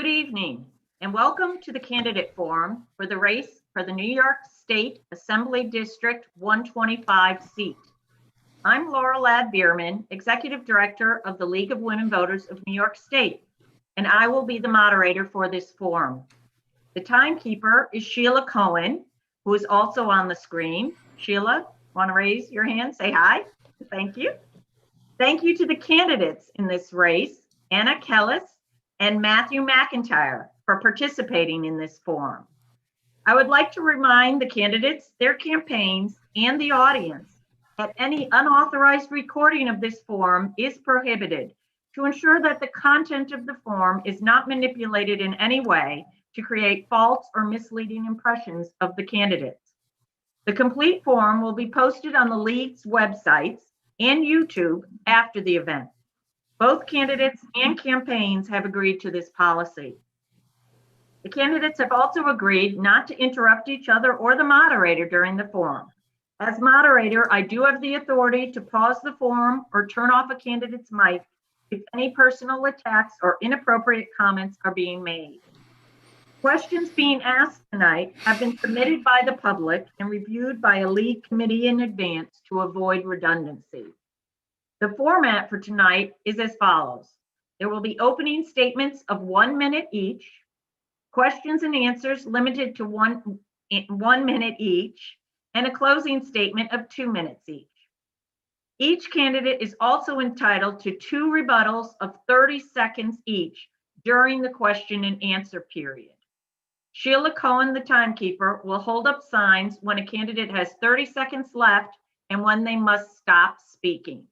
Good evening, and welcome to the candidate forum for the race for the New York State Assembly District 125 seat. I'm Laura Ladd-Bierman, Executive Director of the League of Women Voters of New York State, and I will be the moderator for this forum. The timekeeper is Sheila Cohen, who is also on the screen. Sheila, want to raise your hand? Say hi. Thank you. Thank you to the candidates in this race, Anna Kellis and Matthew McIntyre, for participating in this forum. I would like to remind the candidates, their campaigns, and the audience that any unauthorized recording of this forum is prohibited to ensure that the content of the forum is not manipulated in any way to create false or misleading impressions of the candidates. The complete forum will be posted on the League's websites and YouTube after the event. Both candidates and campaigns have agreed to this policy. The candidates have also agreed not to interrupt each other or the moderator during the forum. As moderator, I do have the authority to pause the forum or turn off a candidate's mic if any personal attacks or inappropriate comments are being made. Questions being asked tonight have been submitted by the public and reviewed by a League committee in advance to avoid redundancy. The format for tonight is as follows. There will be opening statements of 1 minute each, questions and answers limited to one minute each, and a closing statement of 2 minutes each. Each candidate is also entitled to 2 rebuttals of 30 seconds each during the question and answer period. Sheila Cohen, the timekeeper, will hold up signs when a candidate has 30 seconds left and when they must stop speaking.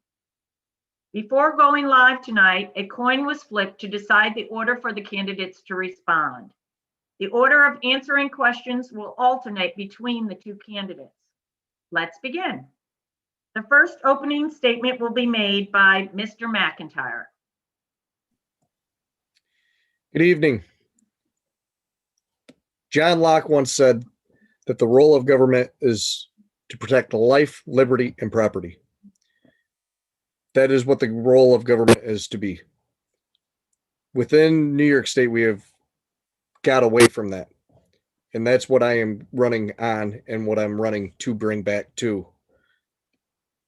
Before going live tonight, a coin was flipped to decide the order for the candidates to respond. The order of answering questions will alternate between the 2 candidates. Let's begin. The first opening statement will be made by Mr. McIntyre. Good evening. John Locke once said that the role of government is to protect life, liberty, and property. That is what the role of government is to be. Within New York State, we have got away from that. And that's what I am running on and what I'm running to bring back to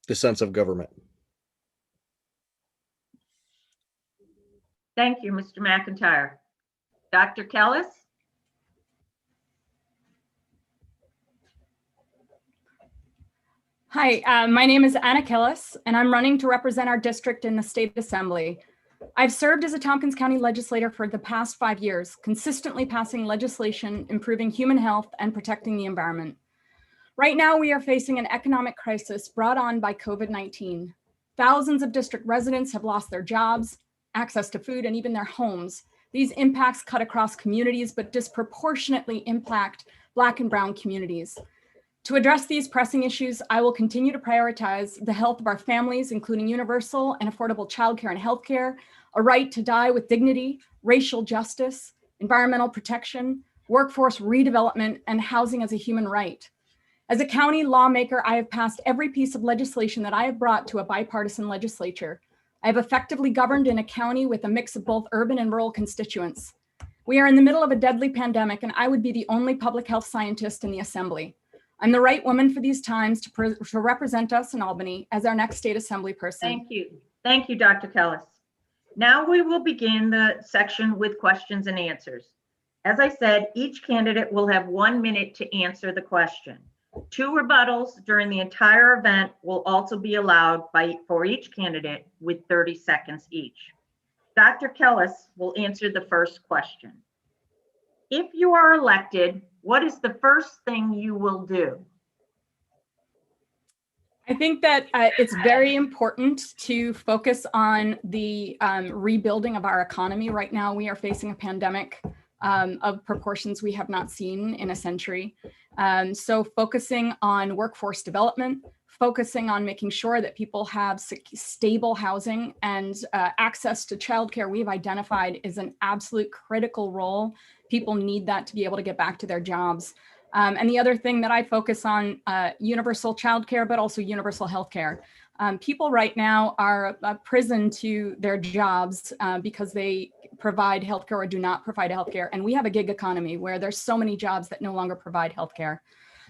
the sense of government. Thank you, Mr. McIntyre. Dr. Kellis? Hi, my name is Anna Kellis, and I'm running to represent our district in the State Assembly. I've served as a Tompkins County legislator for the past 5 years, consistently passing legislation improving human health and protecting the environment. Right now, we are facing an economic crisis brought on by COVID-19. Thousands of district residents have lost their jobs, access to food, and even their homes. These impacts cut across communities, but disproportionately impact Black and Brown communities. To address these pressing issues, I will continue to prioritize the health of our families, including universal and affordable childcare and healthcare, a right to die with dignity, racial justice, environmental protection, workforce redevelopment, and housing as a human right. As a county lawmaker, I have passed every piece of legislation that I have brought to a bipartisan legislature. I have effectively governed in a county with a mix of both urban and rural constituents. We are in the middle of a deadly pandemic, and I would be the only public health scientist in the Assembly. I'm the right woman for these times to represent us in Albany as our next state assembly person. Thank you. Thank you, Dr. Kellis. Now we will begin the section with questions and answers. As I said, each candidate will have 1 minute to answer the question. 2 rebuttals during the entire event will also be allowed for each candidate with 30 seconds each. Dr. Kellis will answer the first question. If you are elected, what is the first thing you will do? I think that it's very important to focus on the rebuilding of our economy. Right now, we are facing a pandemic of proportions we have not seen in a century. So focusing on workforce development, focusing on making sure that people have stable housing and access to childcare, we've identified is an absolute critical role. People need that to be able to get back to their jobs. And the other thing that I focus on, universal childcare, but also universal healthcare. People right now are a prison to their jobs because they provide healthcare or do not provide healthcare. And we have a gig economy where there's so many jobs that no longer provide healthcare.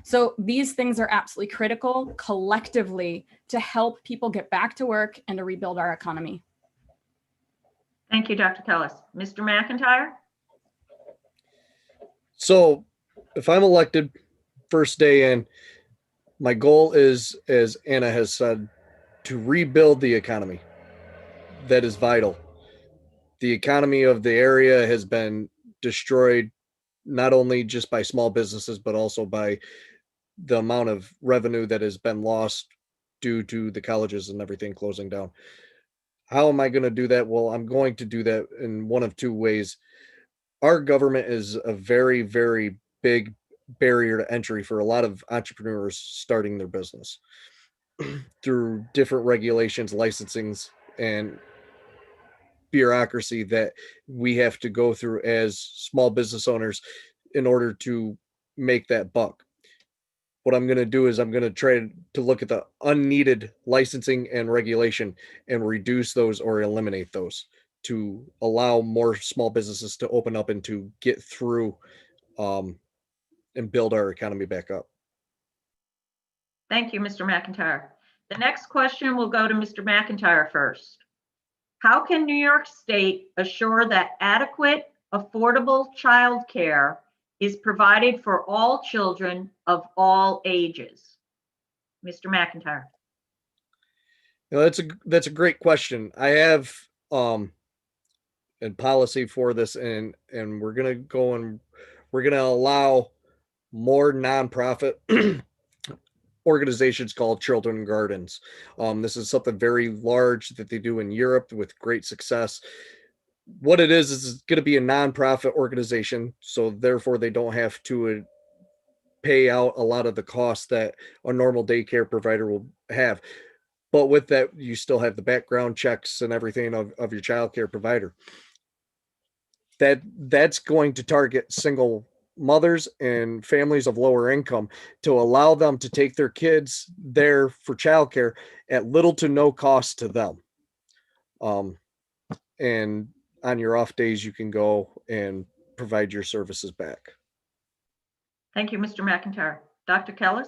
So these things are absolutely critical collectively to help people get back to work and to rebuild our economy. Thank you, Dr. Kellis. Mr. McIntyre? So if I'm elected first day in, my goal is, as Anna has said, to rebuild the economy. That is vital. The economy of the area has been destroyed, not only just by small businesses, but also by the amount of revenue that has been lost due to the colleges and everything closing down. How am I going to do that? Well, I'm going to do that in one of two ways. Our government is a very, very big barrier to entry for a lot of entrepreneurs starting their business through different regulations, licensings, and bureaucracy that we have to go through as small business owners in order to make that buck. What I'm going to do is I'm going to try to look at the unneeded licensing and regulation and reduce those or eliminate those to allow more small businesses to open up and to get through and build our economy back up. Thank you, Mr. McIntyre. The next question will go to Mr. McIntyre first. How can New York State assure that adequate, affordable childcare is provided for all children of all ages? Mr. McIntyre. That's a great question. I have a policy for this, and we're gonna go and we're gonna allow more nonprofit organizations called children gardens. This is something very large that they do in Europe with great success. What it is it's going to be a nonprofit organization, so therefore they don't have to pay out a lot of the costs that a normal daycare provider will have. But with that, you still have the background checks and everything of your childcare provider. That's going to target single mothers and families of lower income to allow them to take their kids there for childcare at little to no cost to them. And on your off days, you can go and provide your services back. Thank you, Mr. McIntyre. Dr. Kellis?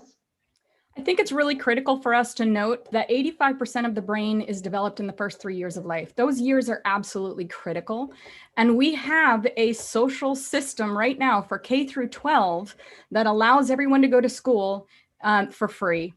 I think it's really critical for us to note that 85% of the brain is developed in the first 3 years of life. Those years are absolutely critical. And we have a social system right now for K through 12 that allows everyone to go to school for free.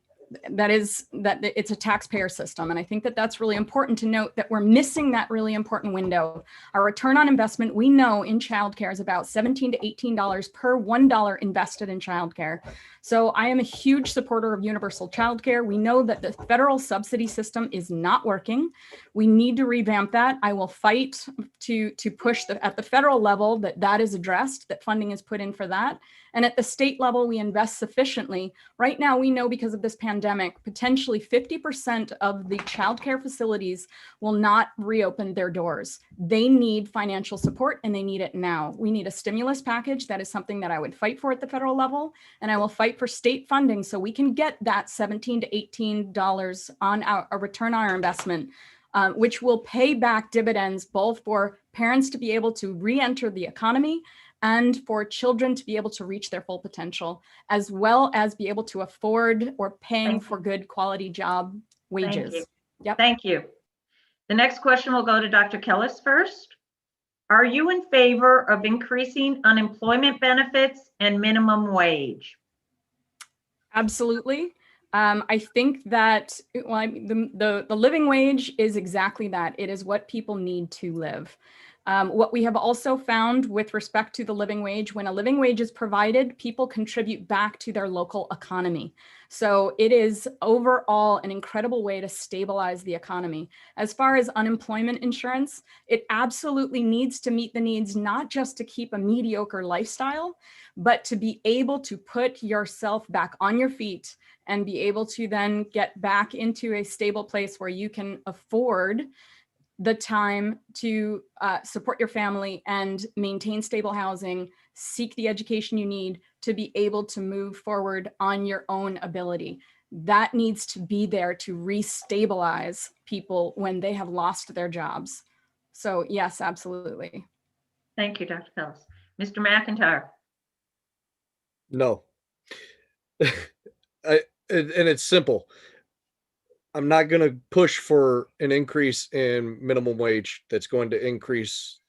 That it's a taxpayer system. And I think that that's really important to note that we're missing that really important window. Our return on investment, we know in childcare is about $17 to $18 per $1 invested in childcare. So I am a huge supporter of universal childcare. We know that the federal subsidy system is not working. We need to revamp that. I will fight to push at the federal level that is addressed, that funding is put in for that. And at the state level, we invest sufficiently. Right now, we know because of this pandemic, potentially 50% of the childcare facilities will not reopen their doors. They need financial support and they need it now. We need a stimulus package. That is something that I would fight for at the federal level. And I will fight for state funding so we can get that $17 to $18 on a return on our investment, which will pay back dividends both for parents to be able to re-enter the economy and for children to be able to reach their full potential, as well as be able to afford or paying for good quality job wages. Thank you. Yep. Thank you. The next question will go to Dr. Kellis first. Are you in favor of increasing unemployment benefits and minimum wage? Absolutely. I think that the living wage is exactly that. It is what people need to live. What we have also found with respect to the living wage, when a living wage is provided, people contribute back to their local economy. So it is overall an incredible way to stabilize the economy. As far as unemployment insurance, it absolutely needs to meet the needs, not just to keep a mediocre lifestyle, but to be able to put yourself back on your feet and be able to then get back into a stable place where you can afford the time to support your family and maintain stable housing, seek the education you need to be able to move forward on your own ability. That needs to be there to restabilize people when they have lost their jobs. So yes, absolutely. Thank you, Dr. Kellis. Mr. McIntyre. No. And it's simple. I'm not going to push for an increase in minimum wage that's going to increase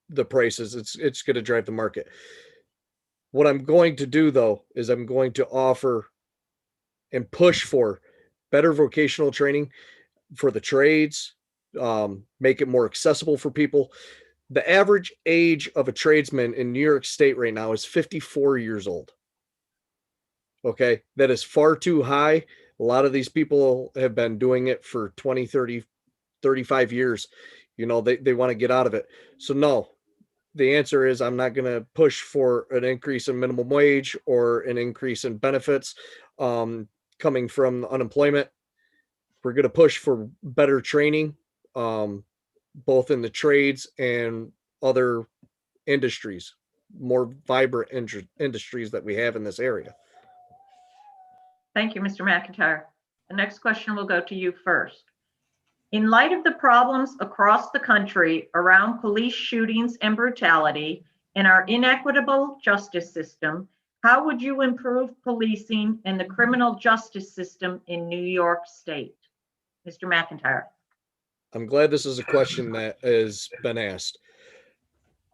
the prices. It's going to drive the market. What I'm going to do, though, is I'm going to offer and push for better vocational training for the trades, make it more accessible for people. The average age of a tradesman in New York State right now is 54 years old. Okay, that is far too high. A lot of these people have been doing it for 20, 30, 35 years. You know, they want to get out of it. So no, the answer is I'm not going to push for an increase in minimum wage or an increase in benefits coming from unemployment. We're going to push for better training, both in the trades and other industries, more vibrant industries that we have in this area. Thank you, Mr. McIntyre. The next question will go to you first. In light of the problems across the country around police shootings and brutality and our inequitable justice system, how would you improve policing and the criminal justice system in New York State? Mr. McIntyre. I'm glad this is a question that has been asked.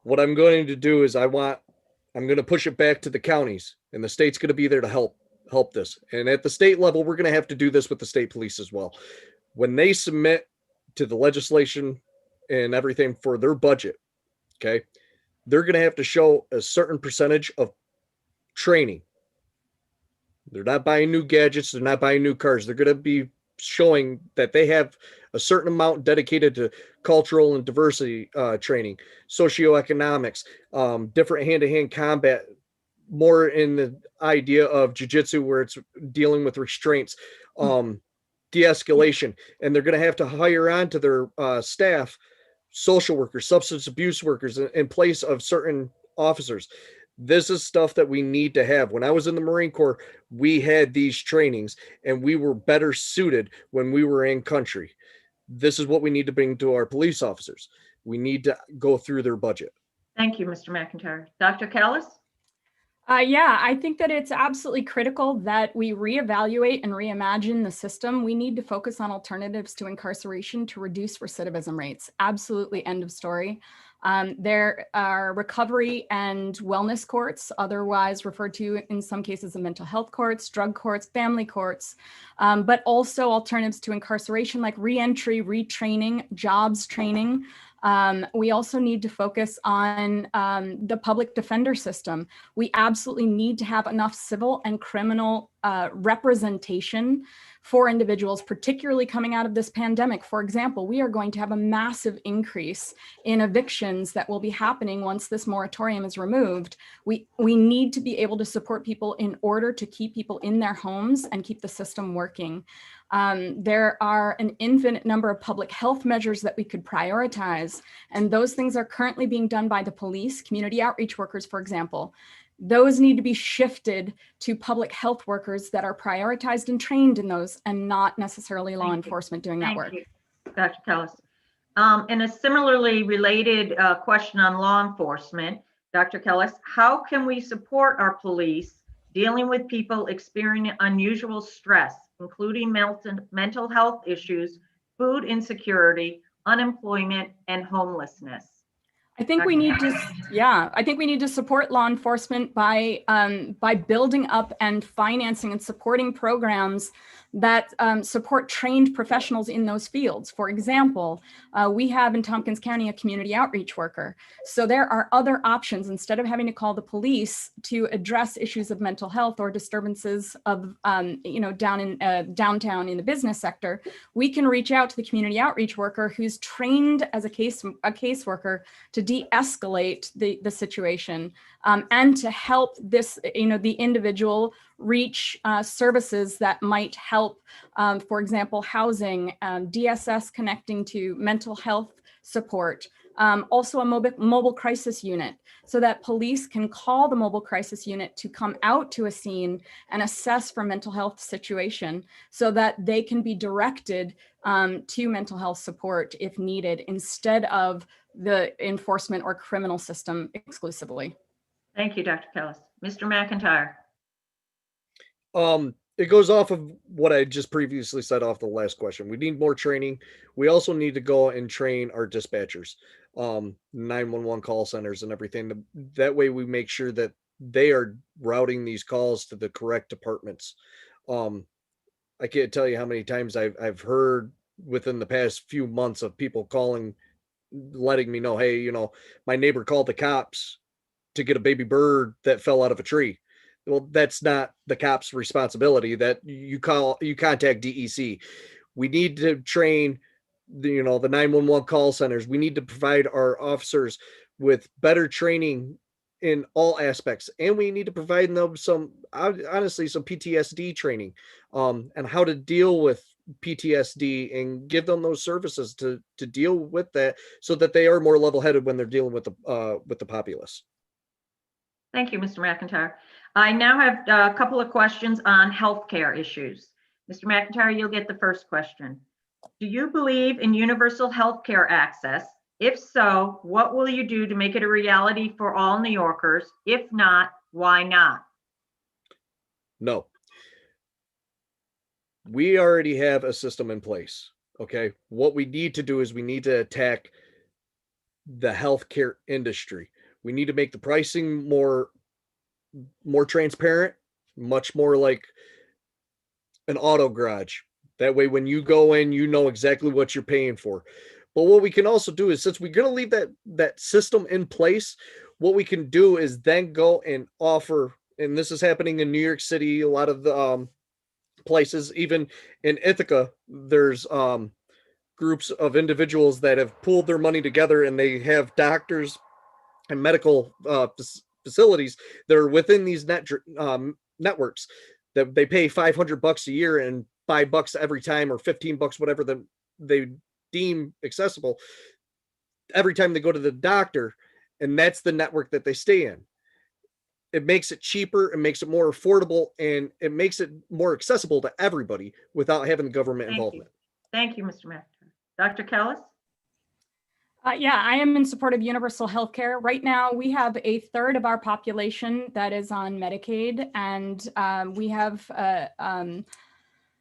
What I'm going to do is I'm going to push it back to the counties, and the state's going to be there to help this. And at the state level, we're going to have to do this with the state police as well. When they submit to the legislation and everything for their budget, okay, they're going to have to show a certain percentage of training. They're not buying new gadgets. They're not buying new cars. They're going to be showing that they have a certain amount dedicated to cultural and diversity training, socioeconomics, different hand-to-hand combat, more in the idea of jiu-jitsu where it's dealing with restraints, de-escalation, and they're going to have to hire on to their staff social workers, substance abuse workers in place of certain officers. This is stuff that we need to have. When I was in the Marine Corps, we had these trainings and we were better suited when we were in country. This is what we need to bring to our police officers. We need to go through their budget. Thank you, Mr. McIntyre. Dr. Kellis? Yeah, I think that it's absolutely critical that we reevaluate and reimagine the system. We need to focus on alternatives to incarceration to reduce recidivism rates. Absolutely, end of story. There are recovery and wellness courts, otherwise referred to in some cases as mental health courts, drug courts, family courts, but also alternatives to incarceration like reentry, retraining, jobs training. We also need to focus on the public defender system. We absolutely need to have enough civil and criminal representation for individuals, particularly coming out of this pandemic. For example, we are going to have a massive increase in evictions that will be happening once this moratorium is removed. We need to be able to support people in order to keep people in their homes and keep the system working. There are an infinite number of public health measures that we could prioritize, and those things are currently being done by the police, community outreach workers, for example. Those need to be shifted to public health workers that are prioritized and trained in those, and not necessarily law enforcement doing that work. Thank you, Dr. Kellis. And a similarly related question on law enforcement, Dr. Kellis, how can we support our police dealing with people experiencing unusual stress, including mental health issues, food insecurity, unemployment, and homelessness? I think we need to support law enforcement by building up and financing and supporting programs that support trained professionals in those fields. For example, we have in Tompkins County a community outreach worker. So there are other options instead of having to call the police to address issues of mental health or disturbances of downtown in the business sector. We can reach out to the community outreach worker who's trained as a caseworker to de-escalate the situation and to help the individual reach services that might help, for example, housing, DSS connecting to mental health support, also a mobile crisis unit, so that police can call the mobile crisis unit to come out to a scene and assess for mental health situation so that they can be directed to mental health support if needed, instead of the enforcement or criminal system exclusively. Thank you, Dr. Kellis. Mr. McIntyre. It goes off of what I just previously said off the last question. We need more training. We also need to go and train our dispatchers, 911 call centers and everything. That way we make sure that they are routing these calls to the correct departments. I can't tell you how many times I've heard within the past few months of people calling, letting me know, hey, my neighbor called the cops to get a baby bird that fell out of a tree. Well, that's not the cops' responsibility. That you contact DEC. We need to train the 911 call centers. We need to provide our officers with better training in all aspects, and we need to provide them some PTSD training, and how to deal with PTSD and give them those services to deal with that, so that they are more level-headed when they're dealing with the populace. Thank you, Mr. McIntyre. I now have a couple of questions on healthcare issues. Mr. McIntyre, you'll get the first question. Do you believe in universal healthcare access? If so, what will you do to make it a reality for all New Yorkers? If not, why not? No. We already have a system in place. Okay. What we need to do is we need to attack the healthcare industry. We need to make the pricing more transparent, much more like an auto garage. That way, when you go in, you know exactly what you're paying for. But what we can also do is, since we're going to leave that system in place, what we can do is then go and offer, and this is happening in New York City, a lot of the places, even in Ithaca, there's groups of individuals that have pooled their money together, and they have doctors and medical facilities that are within these networks that they pay $500 a year and $5 every time, or $15, whatever they deem accessible, every time they go to the doctor, and that's the network that they stay in. It makes it cheaper, it makes it more affordable, and it makes it more accessible to everybody without having the government involvement. Thank you, Mr. McIntyre. Dr. Kellis? Yeah, I am in support of universal healthcare. Right now, we have a third of our population that is on Medicaid, and we have a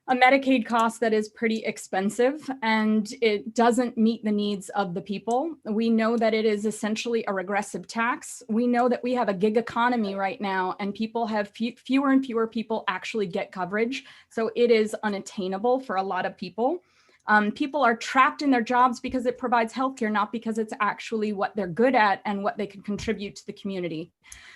Medicaid cost that is pretty expensive, and it doesn't meet the needs of the people. We know that it is essentially a regressive tax. We know that we have a gig economy right now, and people have fewer and fewer people actually get coverage. So it is unattainable for a lot of people. People are trapped in their jobs because it provides healthcare, not because it's actually what they're good at and what they can contribute to the community.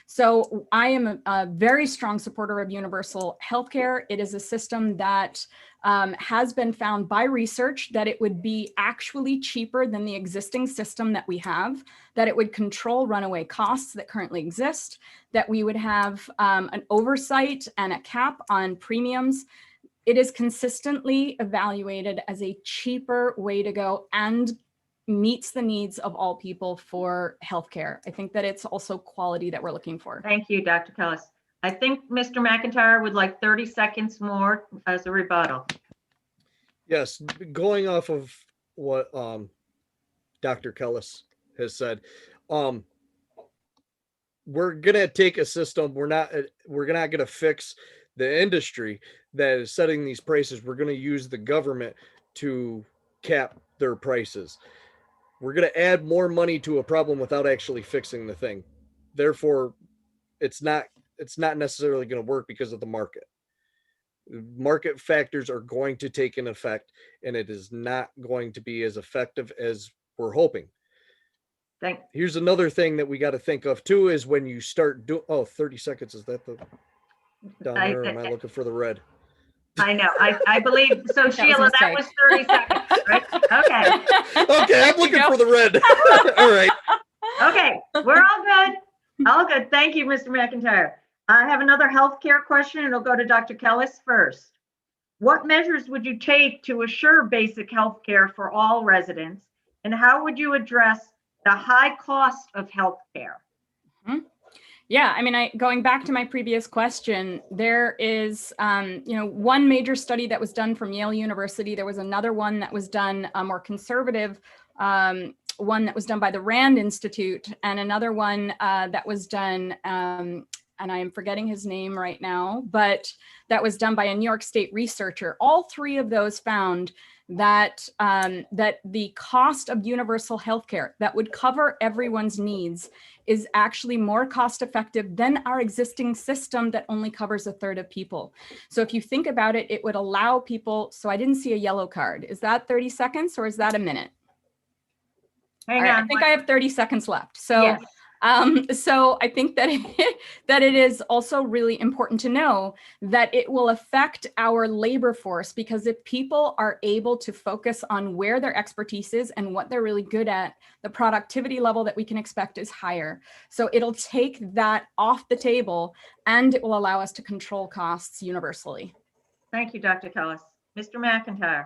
So I am a very strong supporter of universal healthcare. It is a system that has been found by research that it would be actually cheaper than the existing system that we have, that it would control runaway costs that currently exist, that we would have an oversight and a cap on premiums. It is consistently evaluated as a cheaper way to go and meets the needs of all people for healthcare. I think that it's also quality that we're looking for. Thank you, Dr. Kellis. I think Mr. McIntyre would like 30 seconds more as a rebuttal. Yes, going off of what Dr. Kellis has said, we're gonna take a system. We're not gonna fix the industry that is setting these prices. We're going to use the government to cap their prices. We're going to add more money to a problem without actually fixing the thing. Therefore, it's not necessarily going to work because of the market. Market factors are going to take an effect, and it is not going to be as effective as we're hoping. Here's another thing that we got to think of too, is when you start doing, 30 seconds. Is that the down there, or am I looking for the red? I know. I believe so. Sheila, that was 30 seconds, right? Okay. Okay, I'm looking for the red. All right. Okay, we're all good. All good. Thank you, Mr. McIntyre. I have another healthcare question, and it'll go to Dr. Kellis first. What measures would you take to assure basic healthcare for all residents, and how would you address the high cost of healthcare? Yeah, I mean, going back to my previous question, there is, one major study that was done from Yale University. There was another one that was done, a more conservative one that was done by the Rand Institute, and another one that was done, and I am forgetting his name right now, but that was done by a New York State researcher. All three of those found that that the cost of universal healthcare that would cover everyone's needs is actually more cost effective than our existing system that only covers a third of people. So if you think about it, it would allow people, so I didn't see a yellow card. Is that 30 seconds or is that a minute? Hang All right, on. I think I have 30 seconds left. So Yes. so I think that that it is also really important to know that it will affect our labor force, because if people are able to focus on where their expertise is and what they're really good at, the productivity level that we can expect is higher. So it'll take that off the table, and it will allow us to control costs universally. Thank you, Dr. Kellis. Mr. McIntyre.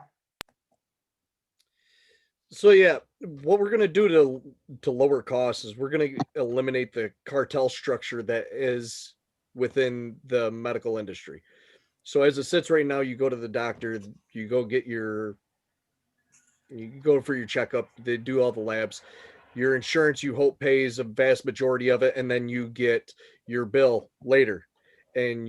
So yeah, what we're going to do to lower costs is we're going to eliminate the cartel structure that is within the medical industry. So as it sits right now, you go to the doctor, you go for your checkup, they do all the labs. Your insurance, you hope, pays a vast majority of it, and then you get your bill later. And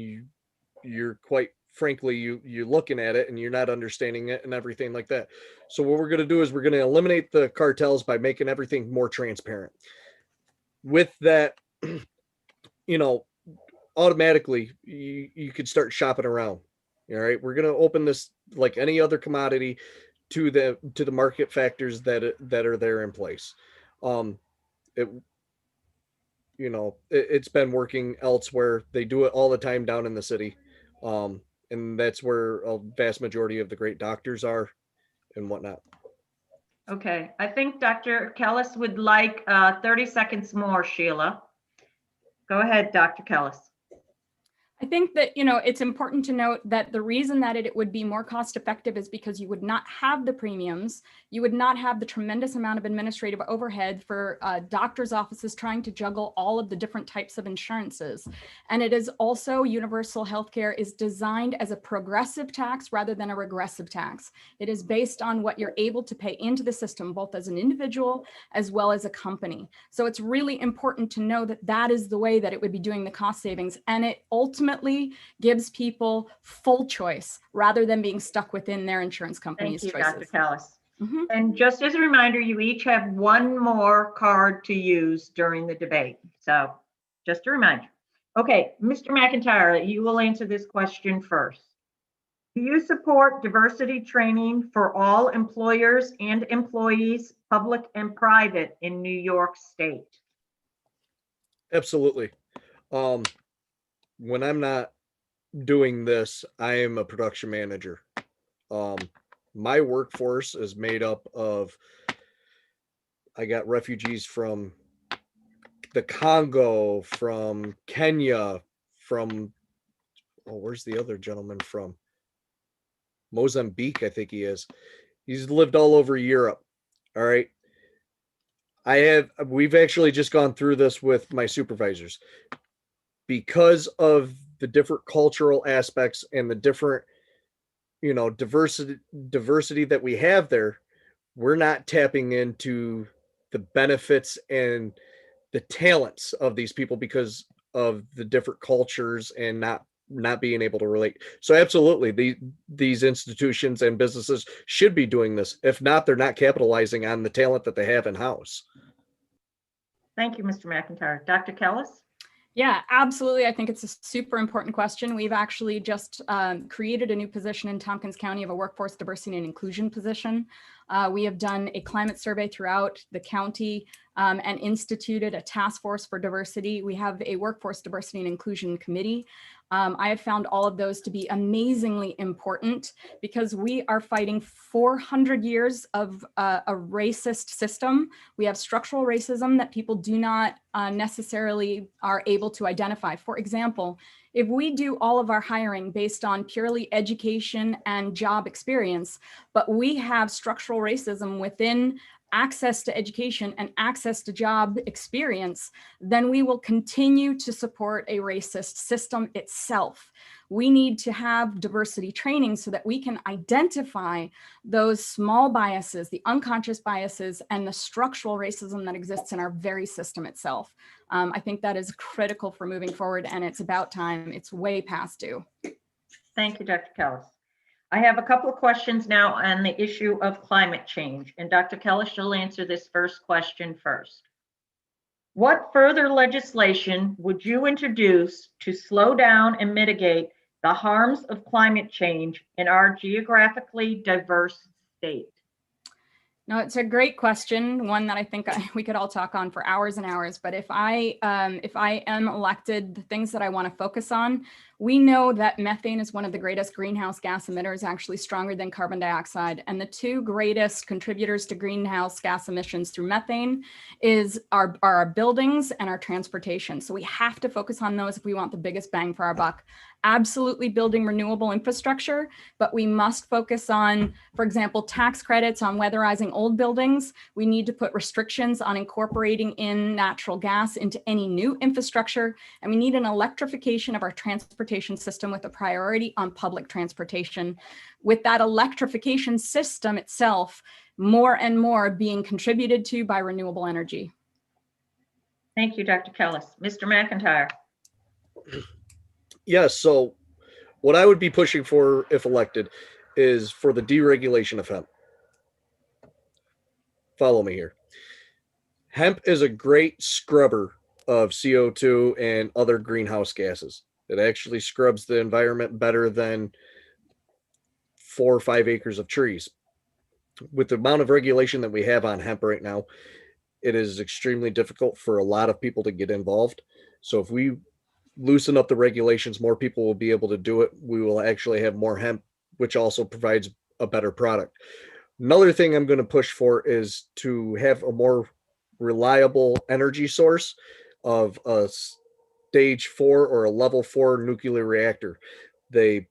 you're quite frankly, you're looking at it and you're not understanding it and everything like that. So what we're going to do is we're going to eliminate the cartels by making everything more transparent. With that, automatically you could start shopping around. All right, we're going to open this like any other commodity to the market factors that are there in place. It's been working elsewhere. They do it all the time down in the city. And that's where a vast majority of the great doctors are and whatnot. Okay, I think Dr. Kellis would like 30 seconds more, Sheila. Go ahead, Dr. Kellis. I think that, it's important to note that the reason that it would be more cost effective is because you would not have the premiums. You would not have the tremendous amount of administrative overhead for doctors' offices trying to juggle all of the different types of insurances. And it is also, universal healthcare is designed as a progressive tax rather than a regressive tax. It is based on what you're able to pay into the system, both as an individual as well as a company. So it's really important to know that that is the way that it would be doing the cost savings. And it ultimately gives people full choice rather than being stuck within their insurance company's choices. Thank you, Dr. Kellis. Mm-hmm. And just as a reminder, you each have one more card to use during the debate. So just a reminder. Okay, Mr. McIntyre, you will answer this question first. Do you support diversity training for all employers and employees, public and private, in New York State? Absolutely. When I'm not doing this, I am a production manager. My workforce is made up of, I got refugees from the Congo, from Kenya, from, where's the other gentleman from? Mozambique, I think he is. He's lived all over Europe. All right. We've actually just gone through this with my supervisors. Because of the different cultural aspects and the different, diversity that we have there, we're not tapping into the benefits and the talents of these people because of the different cultures and not being able to relate. So absolutely, these institutions and businesses should be doing this. If not, they're not capitalizing on the talent that they have in-house. Thank you, Mr. McIntyre. Dr. Kellis? Yeah, absolutely. I think it's a super important question. We've actually just created a new position in Tompkins County of a workforce diversity and inclusion position. We have done a climate survey throughout the county and instituted a task force for diversity. We have a workforce diversity and inclusion committee. I have found all of those to be amazingly important because we are fighting 400 years of a racist system. We have structural racism that people do not necessarily are able to identify. For example, if we do all of our hiring based on purely education and job experience, but we have structural racism within access to education and access to job experience, then we will continue to support a racist system itself. We need to have diversity training so that we can identify those small biases, the unconscious biases, and the structural racism that exists in our very system itself. I think that is critical for moving forward, and it's about time. It's way past due. Thank you, Dr. Kellis. I have a couple of questions now on the issue of climate change. And Dr. Kellis, you'll answer this first question first. What further legislation would you introduce to slow down and mitigate the harms of climate change in our geographically diverse state? No, it's a great question, one that I think we could all talk on for hours and hours. But if I am elected, the things that I want to focus on, we know that methane is one of the greatest greenhouse gas emitters, actually stronger than carbon dioxide. And the two greatest contributors to greenhouse gas emissions through methane is our buildings and our transportation. So we have to focus on those if we want the biggest bang for our buck. Absolutely building renewable infrastructure, but we must focus on, for example, tax credits on weatherizing old buildings. We need to put restrictions on incorporating in natural gas into any new infrastructure. And we need an electrification of our transportation system with a priority on public transportation. With that electrification system itself, more and more being contributed to by renewable energy. Thank you, Dr. Kellis. Mr. McIntyre. Yes. So what I would be pushing for if elected is for the deregulation of hemp. Follow me here. Hemp is a great scrubber of CO2 and other greenhouse gases. It actually scrubs the environment better than 4 or 5 acres of trees. With the amount of regulation that we have on hemp right now, it is extremely difficult for a lot of people to get involved. So if we loosen up the regulations, more people will be able to do it. We will actually have more hemp, which also provides a better product. Another thing I'm going to push for is to have a more reliable energy source of a stage 4 or a level 4 nuclear reactor. They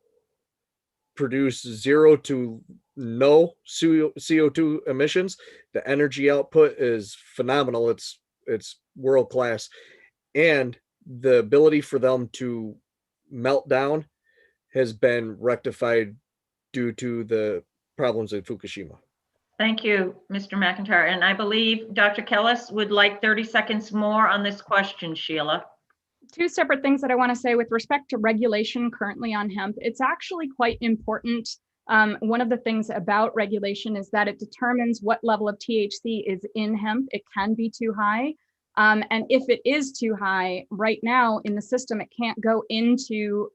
produce 0 to no CO2 emissions. The energy output is phenomenal. It's world class. And the ability for them to melt down has been rectified due to the problems in Fukushima. Thank you, Mr. McIntyre. And I believe Dr. Kellis would like 30 seconds more on this question, Sheila. Two separate things that I want to say with respect to regulation currently on hemp. It's actually quite important. One of the things about regulation is that it determines what level of THC is in hemp. It can be too high. And if it is too high right now in the system, it can't go into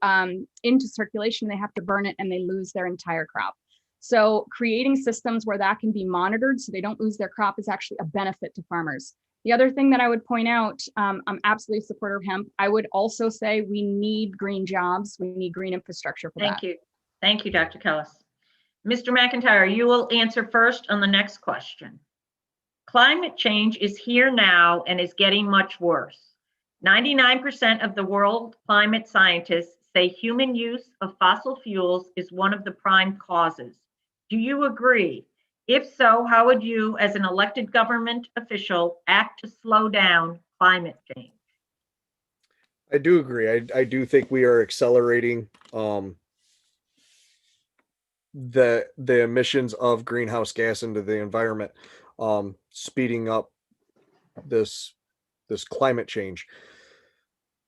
circulation. They have to burn it and they lose their entire crop. So creating systems where that can be monitored so they don't lose their crop is actually a benefit to farmers. The other thing that I would point out, I'm absolutely a supporter of hemp. I would also say we need green jobs. We need green infrastructure for that. Thank you. Thank you, Dr. Kellis. Mr. McIntyre, you will answer first on the next question. Climate change is here now and is getting much worse. 99% of the world climate scientists say human use of fossil fuels is one of the prime causes. Do you agree? If so, how would you, as an elected government official, act to slow down climate change? I do agree. I do think we are accelerating the emissions of greenhouse gas into the environment, speeding up this climate change.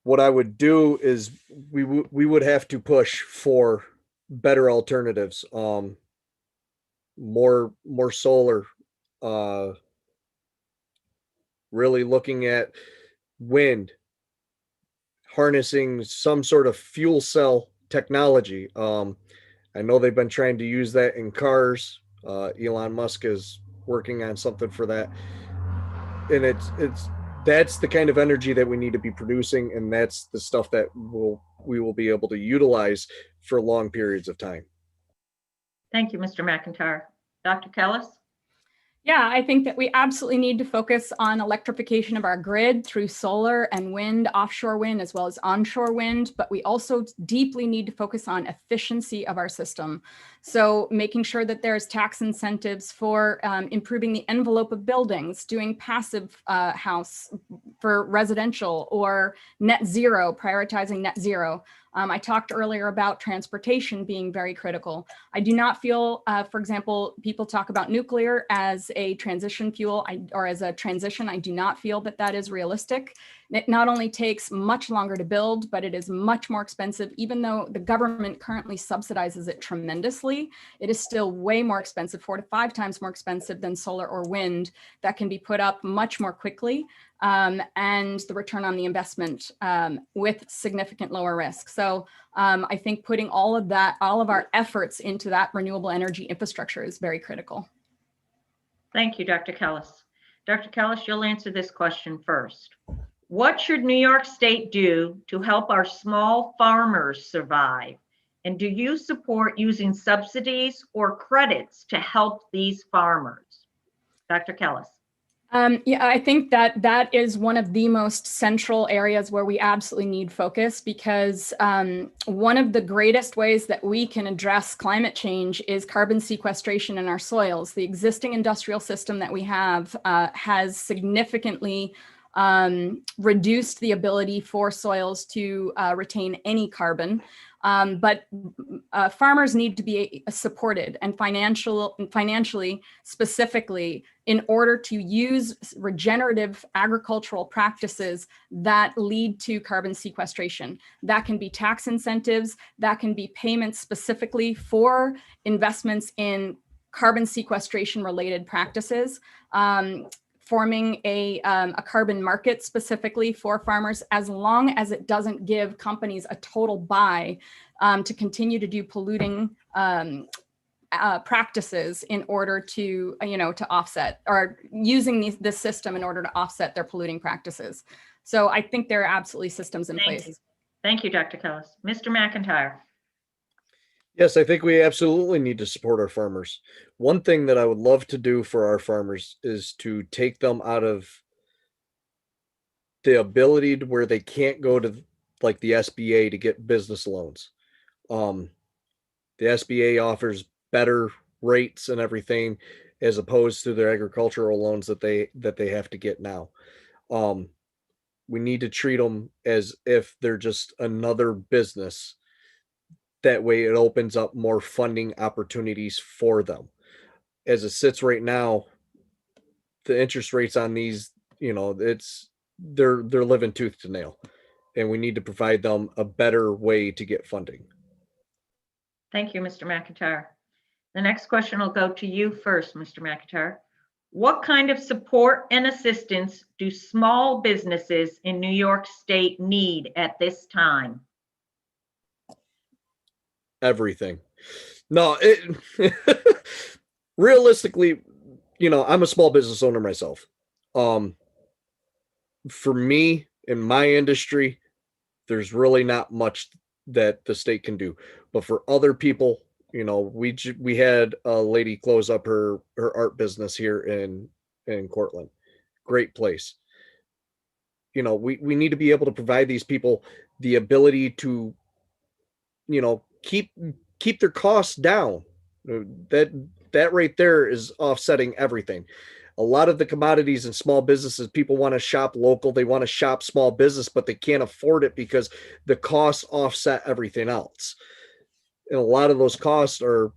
What I would do is we would have to push for better alternatives, more solar, really looking at wind, harnessing some sort of fuel cell technology. I know they've been trying to use that in cars. Elon Musk is working on something for that. And that's the kind of energy that we need to be producing, and that's the stuff that we will be able to utilize for long periods of time. Thank you, Mr. McIntyre. Dr. Kellis? Yeah, I think that we absolutely need to focus on electrification of our grid through solar and wind, offshore wind, as well as onshore wind, but we also deeply need to focus on efficiency of our system. So making sure that there's tax incentives for improving the envelope of buildings, doing passive house for residential, or net zero, prioritizing net zero. I talked earlier about transportation being very critical. I do not feel, for example, people talk about nuclear as a transition fuel or as a transition. I do not feel that that is realistic. It not only takes much longer to build, but it is much more expensive. Even though the government currently subsidizes it tremendously, it is still way more expensive, 4 to 5 times more expensive than solar or wind that can be put up much more quickly. And the return on the investment with significant lower risk. So I think putting all of our efforts into that renewable energy infrastructure is very critical. Thank you, Dr. Kellis. Dr. Kellis, you'll answer this question first. What should New York State do to help our small farmers survive? And do you support using subsidies or credits to help these farmers? Dr. Kellis. Yeah, I think that is one of the most central areas where we absolutely need focus, because one of the greatest ways that we can address climate change is carbon sequestration in our soils. The existing industrial system that we have has significantly reduced the ability for soils to retain any carbon. But farmers need to be supported and financially, specifically, in order to use regenerative agricultural practices that lead to carbon sequestration. That can be tax incentives, that can be payments specifically for investments in carbon sequestration related practices. Forming a carbon market specifically for farmers, as long as it doesn't give companies a total buy to continue to do polluting practices in order to, to offset, or using this system in order to offset their polluting practices. So I think there are absolutely systems in place. Thank you, Dr. Kellis. Mr. McIntyre. Yes, I think we absolutely need to support our farmers. One thing that I would love to do for our farmers is to take them out of the ability to where they can't go to like the SBA to get business loans. The SBA offers better rates and everything as opposed to their agricultural loans that they have to get now. We need to treat them as if they're just another business. That way it opens up more funding opportunities for them. As it sits right now, the interest rates on these, they're living tooth to nail, and we need to provide them a better way to get funding. Thank you, Mr. McIntyre. The next question will go to you first, Mr. McIntyre. What kind of support and assistance do small businesses in New York State need at this time? Everything. No, realistically, I'm a small business owner myself. For me, in my industry, there's really not much that the state can do. But for other people, we had a lady close up her art business here in Cortland. Great place. We need to be able to provide these people the ability to, keep their costs down. That right there is offsetting everything. A lot of the commodities in small businesses, people want to shop local, they want to shop small business, but they can't afford it because the costs offset everything else. And a lot of those costs are,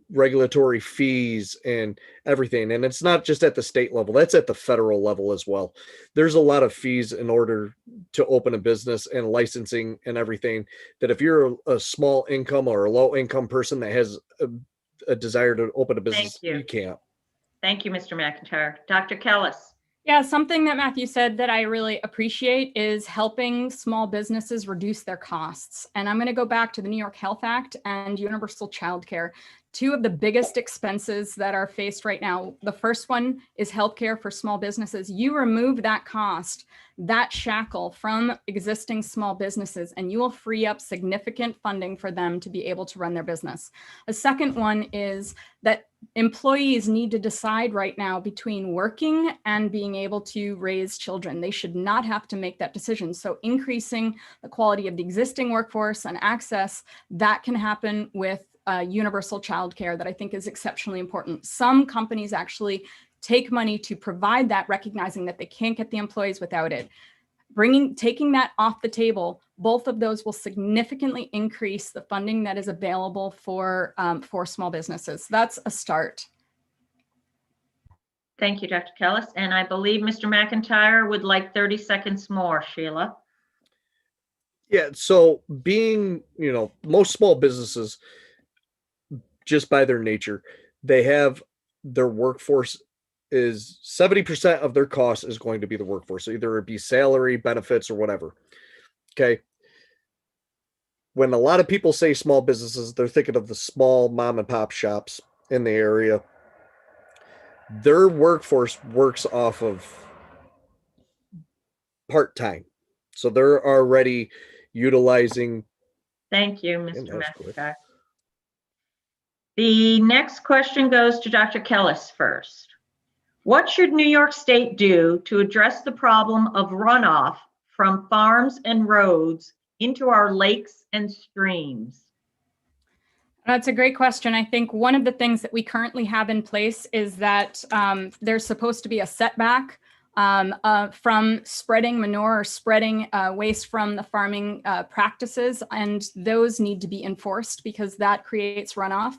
regulatory fees and everything. And it's not just at the state level, that's at the federal level as well. There's a lot of fees in order to open a business and licensing and everything, that if you're a small income or a low income person that has a desire to open a business, you can't. Thank you, Mr. McIntyre. Dr. Kellis. Yeah, something that Matthew said that I really appreciate is helping small businesses reduce their costs. And I'm going to go back to the New York Health Act and universal childcare. Two of the biggest expenses that are faced right now. The first one is healthcare for small businesses. You remove that cost, that shackle from existing small businesses, and you will free up significant funding for them to be able to run their business. A second one is that employees need to decide right now between working and being able to raise children. They should not have to make that decision. So increasing the quality of the existing workforce and access, that can happen with universal childcare that I think is exceptionally important. Some companies actually take money to provide that, recognizing that they can't get the employees without it. Taking that off the table, both of those will significantly increase the funding that is available for small businesses. That's a start. Thank you, Dr. Kellis. And I believe Mr. McIntyre would like 30 seconds more, Sheila. Yeah, so being, most small businesses, just by their nature, they have their workforce is 70% of their cost is going to be the workforce. So either it be salary, benefits, or whatever. Okay. When a lot of people say small businesses, they're thinking of the small mom and pop shops in the area. Their workforce works off of part-time. So they're already utilizing. Thank you, Mr. McIntyre. The next question goes to Dr. Kellis first. What should New York State do to address the problem of runoff from farms and roads into our lakes and streams? That's a great question. I think one of the things that we currently have in place is that there's supposed to be a setback from spreading manure or spreading waste from the farming practices, and those need to be enforced because that creates runoff.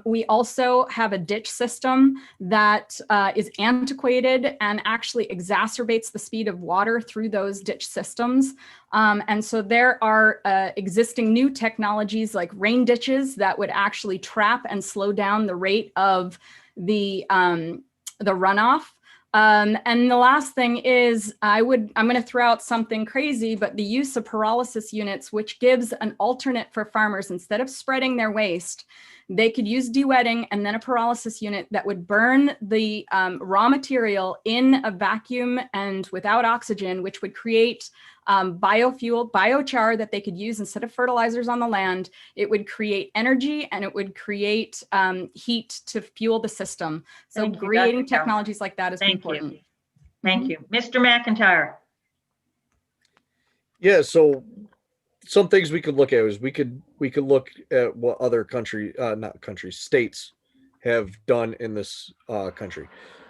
We also have a ditch system that is antiquated and actually exacerbates the speed of water through those ditch systems. And so there are existing new technologies like rain ditches that would actually trap and slow down the rate of the runoff. And the last thing is I'm going to throw out something crazy, but the use of pyrolysis units, which gives an alternate for farmers. Instead of spreading their waste, they could use dewetting and then a pyrolysis unit that would burn the raw material in a vacuum and without oxygen, which would create biofuel, biochar that they could use instead of fertilizers on the land. It would create energy and it would create heat to fuel the system. So creating technologies like that is important. Thank you. Mr. McIntyre. Yeah, so some things we could look at is we could look at what other states have done in this country.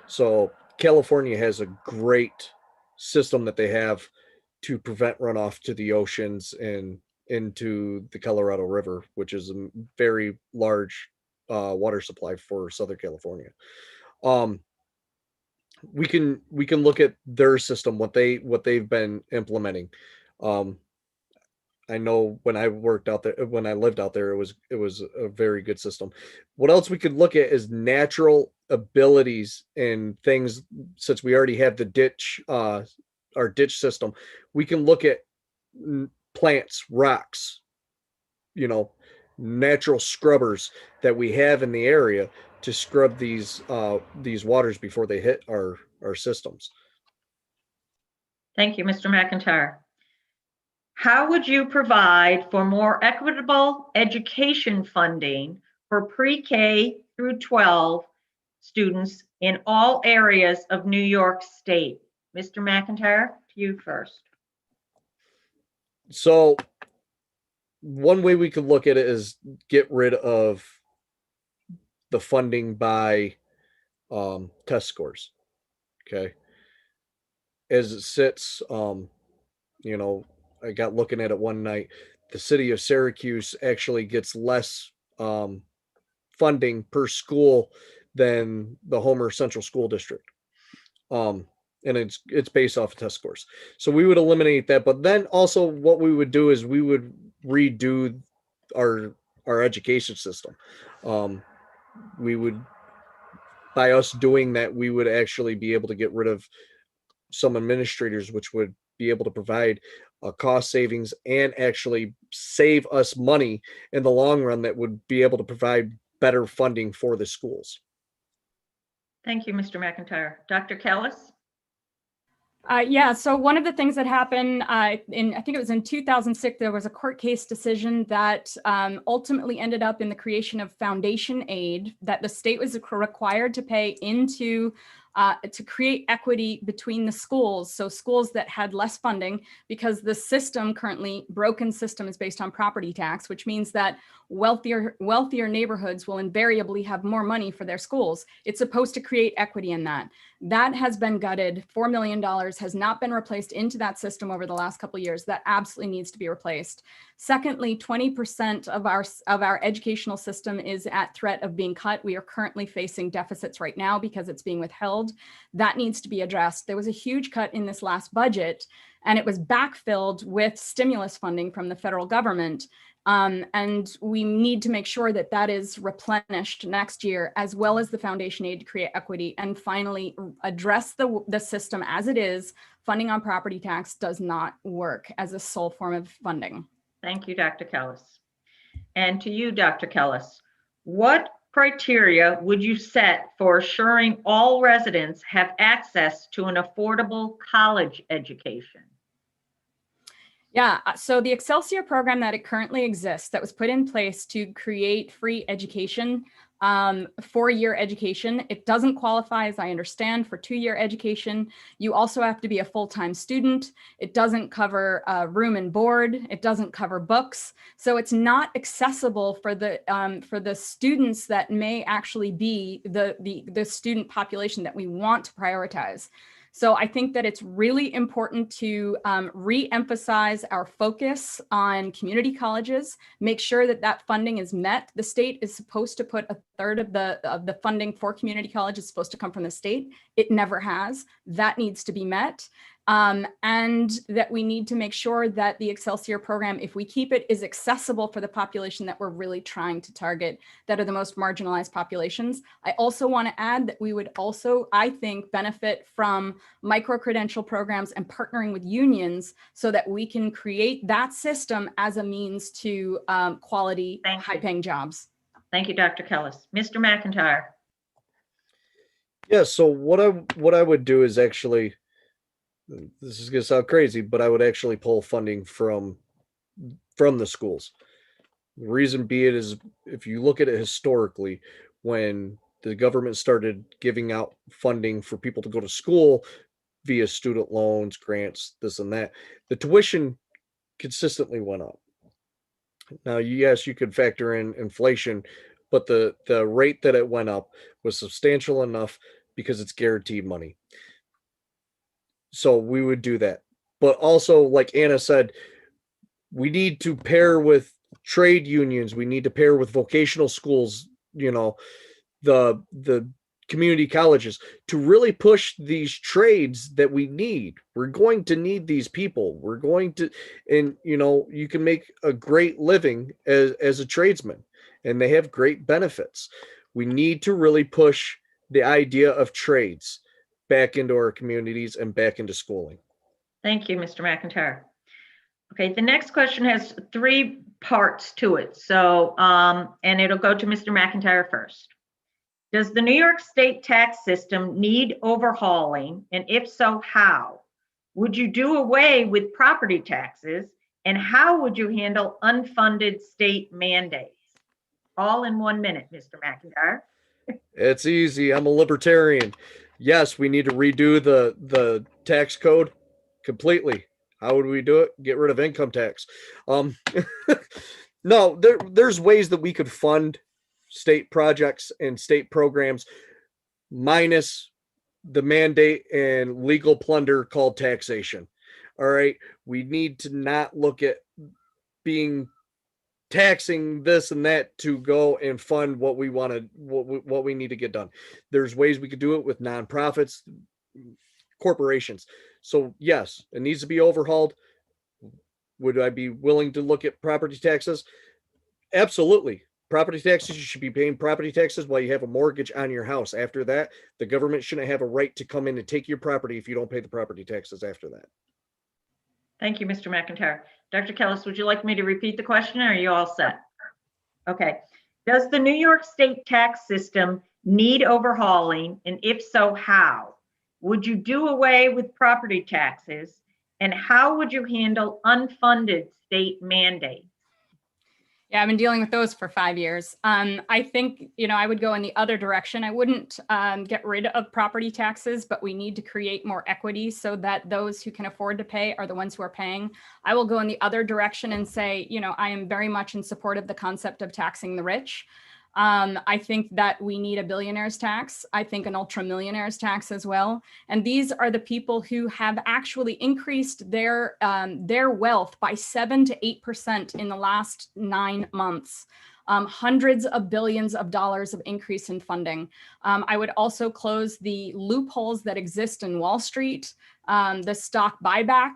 So California has a great system that they have to prevent runoff to the oceans and into the Colorado River, which is a very large water supply for Southern California. We can look at their system, what they've been implementing. I know when I lived out there, it was a very good system. What else we could look at is natural abilities and things. Since we already have the ditch, our ditch system, we can look at plants, rocks, natural scrubbers that we have in the area to scrub these waters before they hit our systems. Thank you, Mr. McIntyre. How would you provide for more equitable education funding for pre-K through 12 students in all areas of New York State? Mr. McIntyre, to you first. So one way we could look at it is get rid of the funding by test scores. Okay. As it sits, I got looking at it one night. The city of Syracuse actually gets less funding per school than the Homer Central School District. And it's based off of test scores. So we would eliminate that. But then also what we would do is we would redo our education system. We would, by us doing that, we would actually be able to get rid of some administrators, which would be able to provide cost savings and actually save us money in the long run that would be able to provide better funding for the schools. Thank you, Mr. McIntyre. Dr. Kellis? Yeah, so one of the things that happened I think it was in 2006, there was a court case decision that ultimately ended up in the creation of foundation aid that the state was required to pay into to create equity between the schools. So schools that had less funding, because the system currently, broken system, is based on property tax, which means that wealthier neighborhoods will invariably have more money for their schools. It's supposed to create equity in that. That has been gutted. $4 million has not been replaced into that system over the last couple of years. That absolutely needs to be replaced. Secondly, 20% of our educational system is at threat of being cut. We are currently facing deficits right now because it's being withheld. That needs to be addressed. There was a huge cut in this last budget, and it was backfilled with stimulus funding from the federal government. And we need to make sure that that is replenished next year, as well as the foundation aid to create equity. And finally, address the system as it is. Funding on property tax does not work as a sole form of funding. Thank you, Dr. Kellis. And to you, Dr. Kellis, what criteria would you set for assuring all residents have access to an affordable college education? Yeah, so the Excelsior program that it currently exists, that was put in place to create free education, 4-year education, it doesn't qualify, as I understand, for 2-year education. You also have to be a full-time student. It doesn't cover room and board. It doesn't cover books. So it's not accessible for the students that may actually be the student population that we want to prioritize. So I think that it's really important to re-emphasize our focus on community colleges, make sure that that funding is met. The state is supposed to put a third of the funding for community college is supposed to come from the state. It never has. That needs to be met. And that we need to make sure that the Excelsior program, if we keep it, is accessible for the population that we're really trying to target, that are the most marginalized populations. I also want to add that we would also, I think, benefit from micro-credential programs and partnering with unions so that we can create that system as a means to quality, high-paying jobs. Thank you, Dr. Kellis. Mr. McIntyre. Yeah, so what I would do is actually, this is going to sound crazy, but I would actually pull funding from the schools. The reason being is, if you look at it historically, when the government started giving out funding for people to go to school via student loans, grants, this and that, the tuition consistently went up. Now, yes, you could factor in inflation, but the rate that it went up was substantial enough because it's guaranteed money. So we would do that. But also, like Anna said, we need to pair with trade unions. We need to pair with vocational schools, the community colleges, to really push these trades that we need. We're going to need these people. We're going to, and you can make a great living as a tradesman, and they have great benefits. We need to really push the idea of trades back into our communities and back into schooling. Thank you, Mr. McIntyre. Okay, the next question has 3 parts to it. So, and it'll go to Mr. McIntyre first. Does the New York State tax system need overhauling? And if so, how? Would you do away with property taxes? And how would you handle unfunded state mandates? All in 1 minute, Mr. McIntyre. It's easy. I'm a libertarian. Yes, we need to redo the tax code completely. How would we do it? Get rid of income tax. No, there's ways that we could fund state projects and state programs minus the mandate and legal plunder called taxation. All right. We need to not look at taxing this and that to go and fund what we want to, what we need to get done. There's ways we could do it with nonprofits, corporations. So yes, it needs to be overhauled. Would I be willing to look at property taxes? Absolutely. Property taxes, you should be paying property taxes while you have a mortgage on your house. After that, the government shouldn't have a right to come in and take your property if you don't pay the property taxes after that. Thank you, Mr. McIntyre. Dr. Kellis, would you like me to repeat the question, or are you all set? Okay. Does the New York State tax system need overhauling? And if so, how? Would you do away with property taxes? And how would you handle unfunded state mandates? Yeah, I've been dealing with those for 5 years. I think, I would go in the other direction. I wouldn't get rid of property taxes, but we need to create more equity so that those who can afford to pay are the ones who are paying. I will go in the other direction and say, I am very much in support of the concept of taxing the rich. I think that we need a billionaire's tax. I think an ultra millionaire's tax as well. And these are the people who have actually increased their wealth by 7 to 8% in the last 9 months. Hundreds of billions of dollars of increase in funding. I would also close the loopholes that exist in Wall Street, the stock buyback,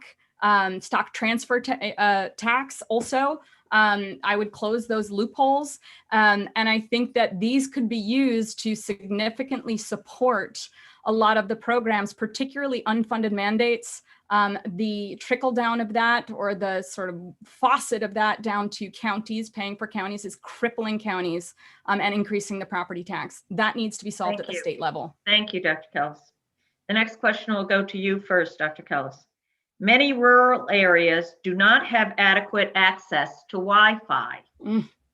stock transfer tax also. I would close those loopholes. And I think that these could be used to significantly support a lot of the programs, particularly unfunded mandates. The trickle down of that, or the sort of faucet of that down to counties, paying for counties, is crippling counties and increasing the property tax. That needs to be solved at the state level. Thank you, Dr. Kellis. The next question will go to you first, Dr. Kellis. Many rural areas do not have adequate access to Wi-Fi.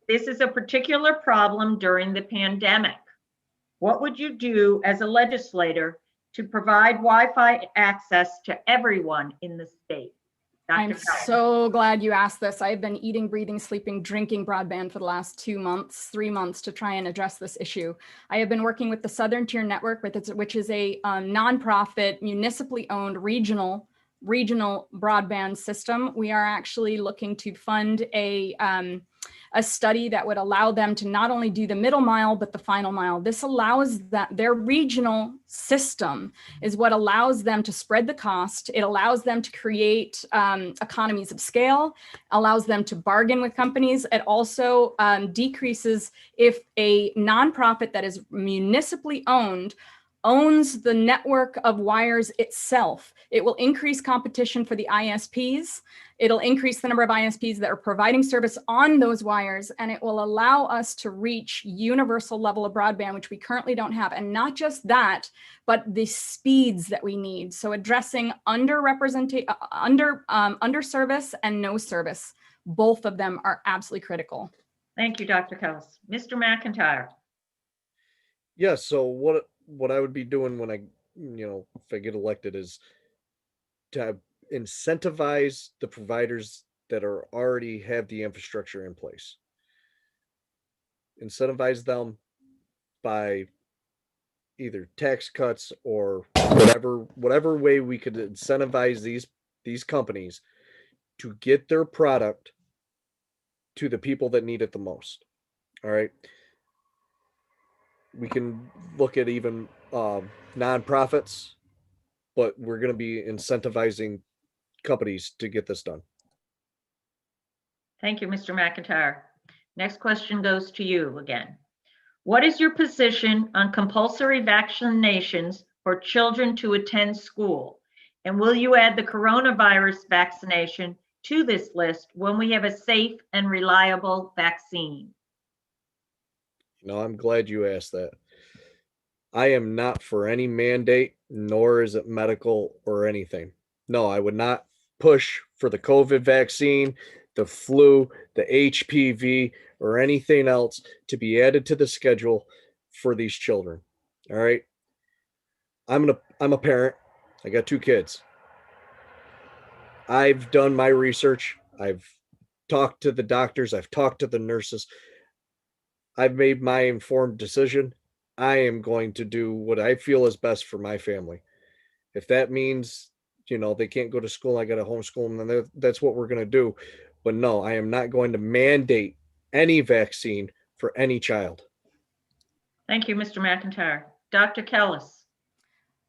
This is a particular problem during the pandemic. What would you do as a legislator to provide Wi-Fi access to everyone in the state? I'm so glad you asked this. I've been eating, breathing, sleeping, drinking broadband for the last 2 months, 3 months to try and address this issue. I have been working with the Southern Tier Network, which is a nonprofit, municipally owned regional broadband system. We are actually looking to fund a study that would allow them to not only do the middle mile, but the final mile. This allows that their regional system is what allows them to spread the cost. It allows them to create economies of scale, allows them to bargain with companies. It also decreases if a nonprofit that is municipally owned owns the network of wires itself. It will increase competition for the ISPs. It'll increase the number of ISPs that are providing service on those wires, and it will allow us to reach universal level of broadband, which we currently don't have. And not just that, but the speeds that we need. So addressing under service and no service, both of them are absolutely critical. Thank you, Dr. Kellis. Mr. McIntyre. Yes. So what I would be doing when if I get elected is to incentivize the providers that already have the infrastructure in place. Incentivize them by either tax cuts or whatever way we could incentivize these companies to get their product to the people that need it the most. All right. We can look at even nonprofits, but we're going to be incentivizing companies to get this done. Thank you, Mr. McIntyre. Next question goes to you again. What is your position on compulsory vaccinations for children to attend school? And will you add the coronavirus vaccination to this list when we have a safe and reliable vaccine? I'm glad you asked that. I am not for any mandate, nor is it medical or anything. No, I would not push for the COVID vaccine, the flu, the HPV, or anything else to be added to the schedule for these children. All right. I'm a parent. I got 2 kids. I've done my research. I've talked to the doctors. I've talked to the nurses. I've made my informed decision. I am going to do what I feel is best for my family. If that means, they can't go to school, I got to homeschool them, then that's what we're going to do. But no, I am not going to mandate any vaccine for any child. Thank you, Mr. McIntyre. Dr. Kellis.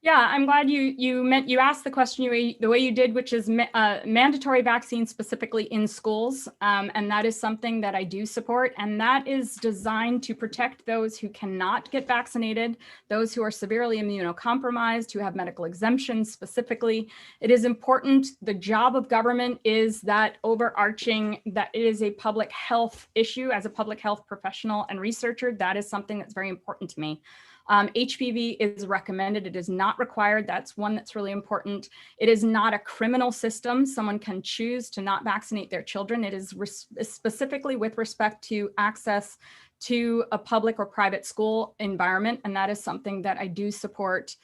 Yeah, I'm glad you asked the question the way you did, which is mandatory vaccines specifically in schools. And that is something that I do support. And that is designed to protect those who cannot get vaccinated, those who are severely immunocompromised, who have medical exemptions specifically. It is important. The job of government is that overarching, that it is a public health issue. As a public health professional and researcher, that is something that's very important to me. HPV is recommended. It is not required. That's one that's really important. It is not a criminal system. Someone can choose to not vaccinate their children. It is specifically with respect to access to a public or private school environment. And that is something that I do support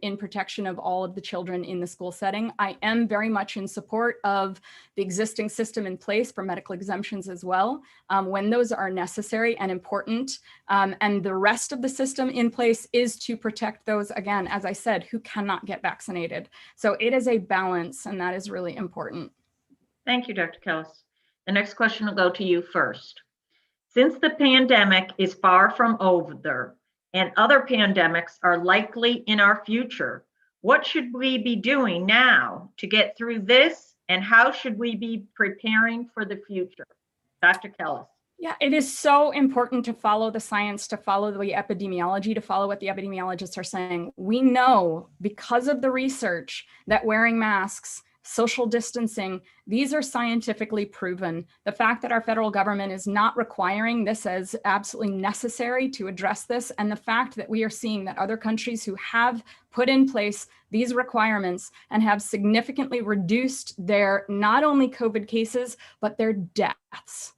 in protection of all of the children in the school setting. I am very much in support of the existing system in place for medical exemptions as well, when those are necessary and important. And the rest of the system in place is to protect those, again, as I said, who cannot get vaccinated. So it is a balance, and that is really important. Thank you, Dr. Kellis. The next question will go to you first. Since the pandemic is far from over and other pandemics are likely in our future, what should we be doing now to get through this, and how should we be preparing for the future? Dr. Kellis. Yeah, it is so important to follow the science, to follow the epidemiology, to follow what the epidemiologists are saying. We know because of the research that wearing masks, social distancing, these are scientifically proven. The fact that our federal government is not requiring this as absolutely necessary to address this, and the fact that we are seeing that other countries who have put in place these requirements and have significantly reduced their not only COVID cases, but their deaths.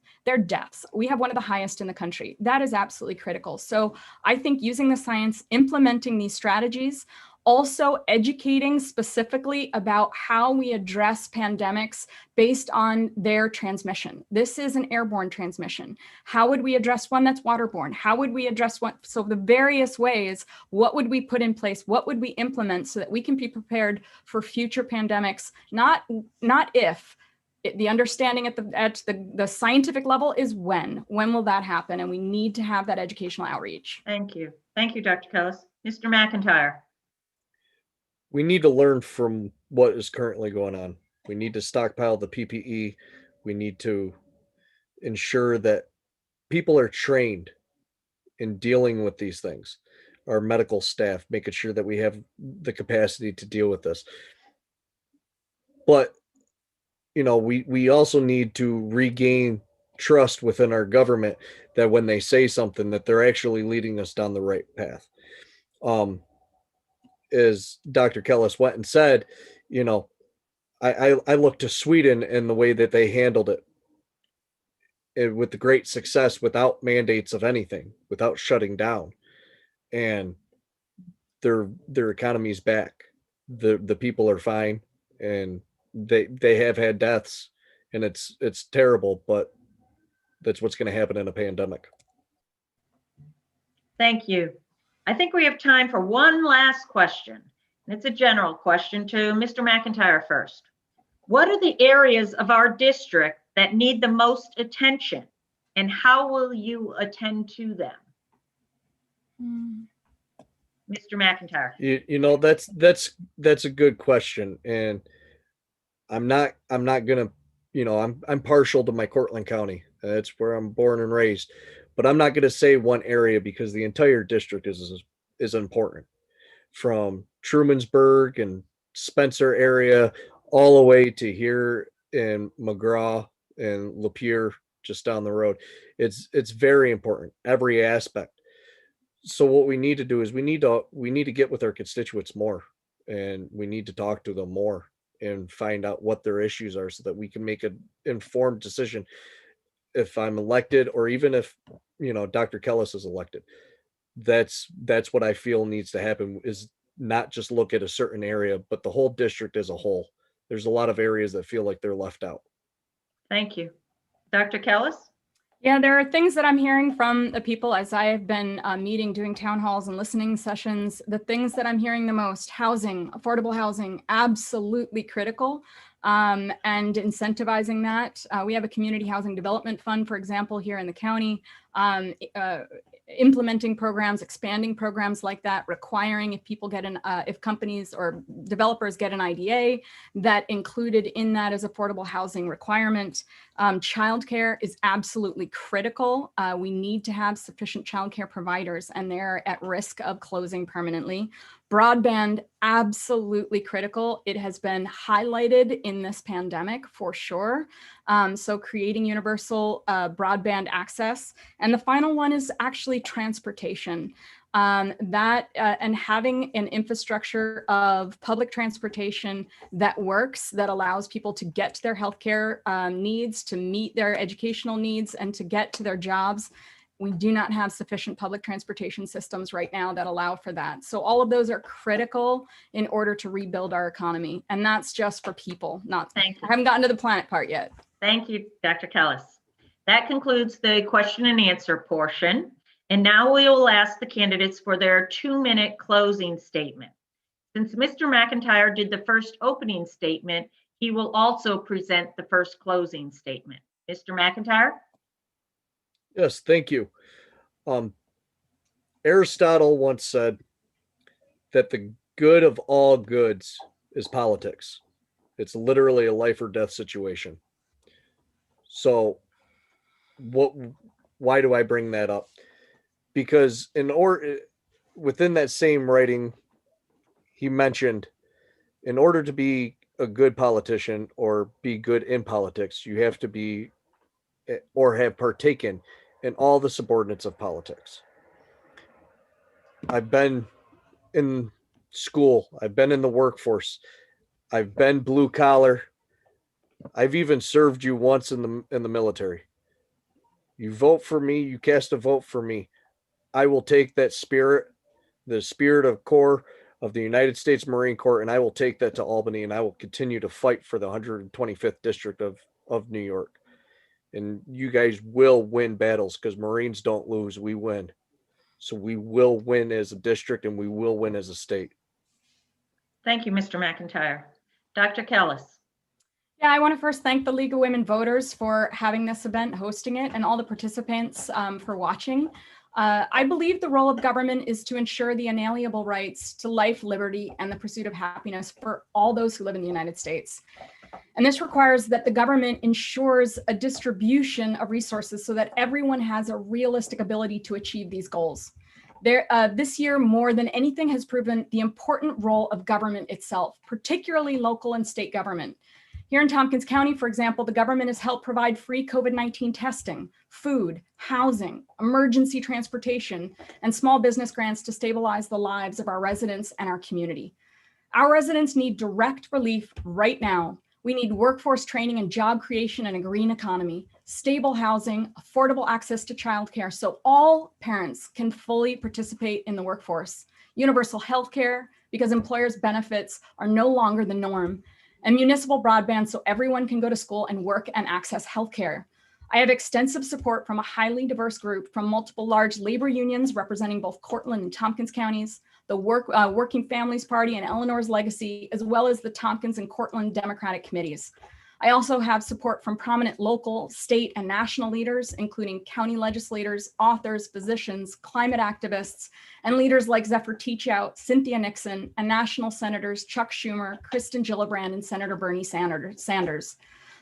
We have one of the highest in the country. That is absolutely critical. So I think using the science, implementing these strategies, also educating specifically about how we address pandemics based on their transmission. This is an airborne transmission. How would we address one that's waterborne? How would we address one? So the various ways, what would we put in place? What would we implement so that we can be prepared for future pandemics? Not if. The understanding at the scientific level is when will that happen? And we need to have that educational outreach. Thank you. Thank you, Dr. Kellis. Mr. McIntyre. We need to learn from what is currently going on. We need to stockpile the PPE. We need to ensure that people are trained in dealing with these things. Our medical staff, making sure that we have the capacity to deal with this. But, you know, we also need to regain trust within our government that when they say something, that they're actually leading us down the right path. As Dr. Kellis went and said, you know, I look to Sweden and the way that they handled it with the great success without mandates of anything, without shutting down, and their economy's back. The people are fine, and they have had deaths, and it's terrible, but that's what's going to happen in a pandemic. Thank you. I think we have time for one last question. And it's a general question to Mr. McIntyre first. What are the areas of our district that need the most attention, and how will you attend to them? Mr. McIntyre. You know, that's a good question, and I'm not gonna, you know, I'm partial to my Cortland County. That's where I'm born and raised, but I'm not gonna say one area because the entire district is important, from Trumansburg and Spencer area all the way to here in McGraw and Lapeer, just down the road. It's very important, every aspect. So what we need to do is we need to get with our constituents more, and we need to talk to them more and find out what their issues are so that we can make an informed decision. If I'm elected, or even if, you know, Dr. Kellis is elected, that's what I feel needs to happen, is not just look at a certain area, but the whole district as a whole. There's a lot of areas that feel like they're left out. Thank you. Dr. Kellis? Yeah, there are things that I'm hearing from the people as I have been meeting, doing town halls and listening sessions. The things that I'm hearing the most: housing, affordable housing, absolutely critical. And incentivizing that. We have a community housing development fund, for example, here in the county, implementing programs, expanding programs like that, requiring if companies or developers get an IDA, that included in that is affordable housing requirement. Childcare is absolutely critical. We need to have sufficient childcare providers, and they're at risk of closing permanently. Broadband, absolutely critical. It has been highlighted in this pandemic for sure. So creating universal broadband access. And the final one is actually transportation. And having an infrastructure of public transportation that works, that allows people to get to their healthcare needs, to meet their educational needs, and to get to their jobs. We do not have sufficient public transportation systems right now that allow for that. So all of those are critical in order to rebuild our economy. And that's just for people, not, I haven't gotten to the planet part yet. Thank you, Dr. Kellis. That concludes the question and answer portion. And now we will ask the candidates for their 2-minute closing statement. Since Mr. McIntyre did the first opening statement, he will also present the first closing statement. Mr. McIntyre? Yes, thank you. Aristotle once said that the good of all goods is politics. It's literally a life or death situation. So why do I bring that up? Because within that same writing, he mentioned, in order to be a good politician or be good in politics, you have to be or have partaken in all the subordinates of politics. I've been in school. I've been in the workforce. I've been blue collar. I've even served you once in the military. You vote for me, you cast a vote for me. I will take that spirit, the spirit of Corps of the United States Marine Corps, and I will take that to Albany, and I will continue to fight for the 125th District of New York. And you guys will win battles, because Marines don't lose, we win. So we will win as a district, and we will win as a state. Thank you, Mr. McIntyre. Dr. Kellis. Yeah, I want to first thank the League of Women Voters for having this event, hosting it, and all the participants for watching. I believe the role of government is to ensure the inalienable rights to life, liberty, and the pursuit of happiness for all those who live in the United States. And this requires that the government ensures a distribution of resources so that everyone has a realistic ability to achieve these goals. This year, more than anything, has proven the important role of government itself, particularly local and state government. Here in Tompkins County, for example, the government has helped provide free COVID-19 testing, food, housing, emergency transportation, and small business grants to stabilize the lives of our residents and our community. Our residents need direct relief right now. We need workforce training and job creation and a green economy, stable housing, affordable access to childcare so all parents can fully participate in the workforce, universal health care because employers' benefits are no longer the norm, and municipal broadband so everyone can go to school and work and access healthcare. I have extensive support from a highly diverse group from multiple large labor unions representing both Cortland and Tompkins counties, the Working Families Party and Eleanor's Legacy, as well as the Tompkins and Cortland Democratic committees. I also have support from prominent local, state, and national leaders, including county legislators, authors, physicians, climate activists, and leaders like Zephyr Teachout, Cynthia Nixon, and national senators Chuck Schumer, Kristen Gillibrand, and Senator Bernie Sanders.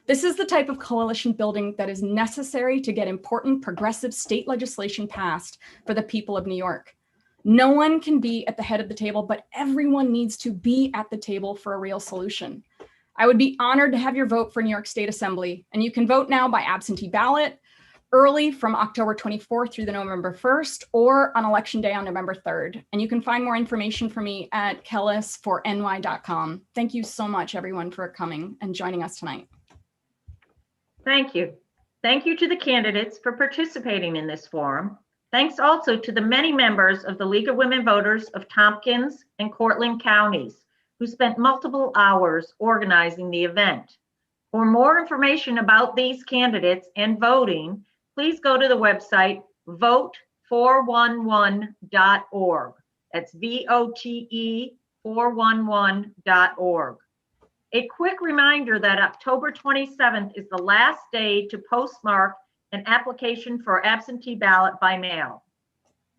This is the type of coalition building that is necessary to get important progressive state legislation passed for the people of New York. No one can be at the head of the table, but everyone needs to be at the table for a real solution. I would be honored to have your vote for New York State Assembly, and you can vote now by absentee ballot, early from October 24th through the November 1st, or on Election Day on November 3rd. And you can find more information from me at kellis4ny.com. Thank you so much, everyone, for coming and joining us tonight. Thank you. Thank you to the candidates for participating in this forum. Thanks also to the many members of the League of Women Voters of Tompkins and Cortland counties who spent multiple hours organizing the event. For more information about these candidates and voting, please go to the website vote411.org. That's VOTE411.org. A quick reminder that October 27th is the last day to postmark an application for absentee ballot by mail.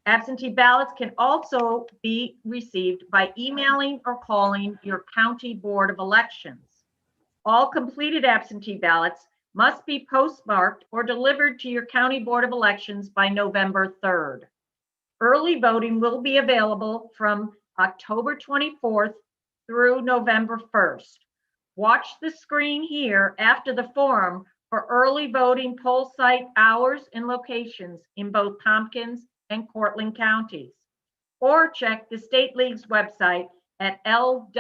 Absentee ballots can also be received by emailing or calling your county board of elections. All completed absentee ballots must be postmarked or delivered to your county board of elections by November 3rd. Early voting will be available from October 24th through November 1st. Watch the screen here after the forum for early voting poll site hours and locations in both Tompkins and Cortland counties. Or check the State League's website at lwvny.org.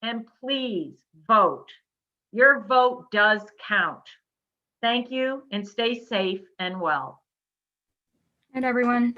And please vote. Your vote does count. Thank you and stay safe and well. And everyone.